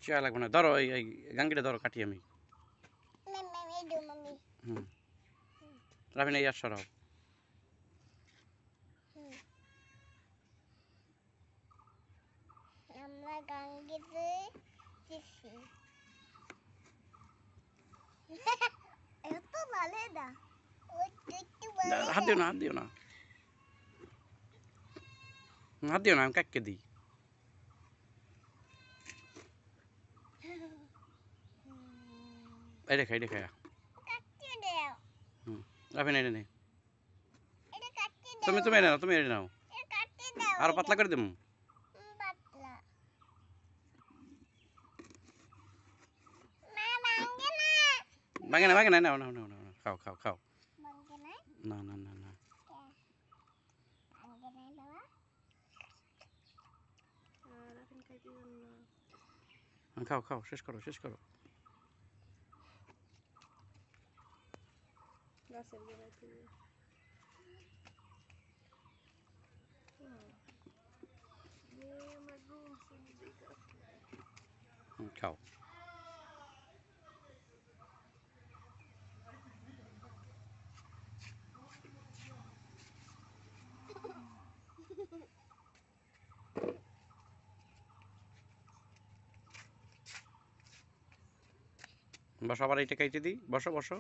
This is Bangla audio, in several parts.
চা লাগবে না, ধরো এই গাঙ্গিটা ধরো, কাটি আমি। হুম, রাফিন এই আর সরাও। আমরা গাঙ্গিতে দিছি। এত ভালো না, হাত দিও না, হাত দিও না, হাত দিও না, আমি কাককে দিই। এই দেখা, এই দেখা। কাটতে দাও, হুম, রাফিন এনে নে। এটা কাটতে তুমি দাও, তুমি এনে নাও, তুমি এনে নাও। এটা কাটতে দাও, আর পাতলা করে দেবো। পাতলা। মা ভাঙে না, ভাঙে না, ভাঙে না, নাও নাও নাও নাও, খাও খাও খাও। ভাঙে না, না না না না, ভাঙে না বাবা। রাফিন খাইতে জানো না। খাও খাও, শেষ করো শেষ করো। গাছের গোড়ায় তুলে আমার রুম খাও। বসো, আবার এইটা খাইতে দিই। বসো বসো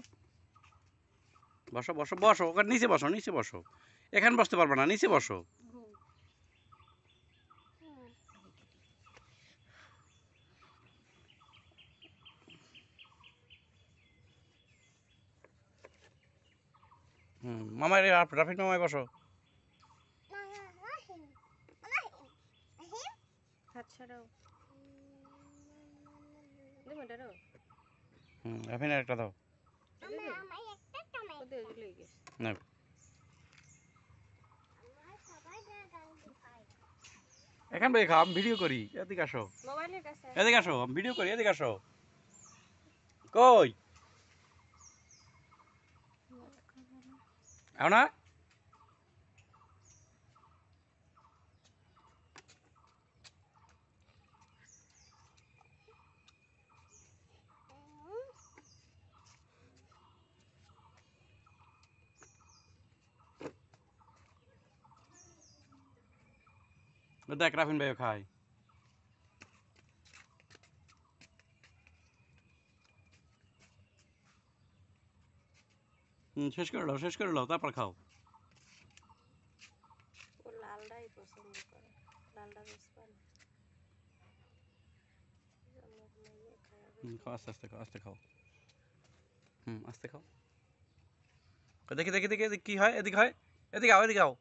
বসো বসো বসো, ওখানে নিচে বসো, নিচে বসো। এখানে বসতে পারবে না, নিচে বসো। হুম, মামাই রাফিন মামাই বসো। হাত ছাড়াও দেবো এটারও হুম, রাফিনের একটা দাও। ওদের ঝুলে গেছে না, এখান থেকে খাও, আমি ভিডিও করি। এদিকে আসো, মোবাইলের কাছে এদিকে আসো, আমি ভিডিও করি। এদিকে আসো। কই আও না? দেখ রাফিন ভাইও খায়। হুম, শেষ করে দাও, শেষ করে দাও, তারপর খাও। ও লালটাই পছন্দ করে, লালটা বেশ পারে। খাও, আস্তে আস্তে খাও, আস্তে খাও। হুম, আস্তে খাও। দেখি দেখি দেখি, এদিকে কি হয়, এদিকে হয়। এদিকে আও, এদিকে আও।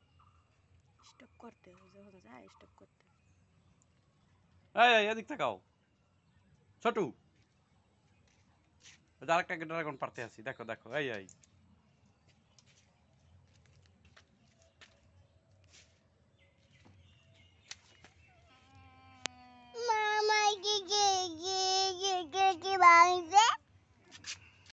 স্টপ করতে হয়, যখন যায় স্টপ করতে। এই এদিক তাকাও ছোটু। আরেকটা ড্রাগন পারতে আছি, দেখো দেখো, এই এই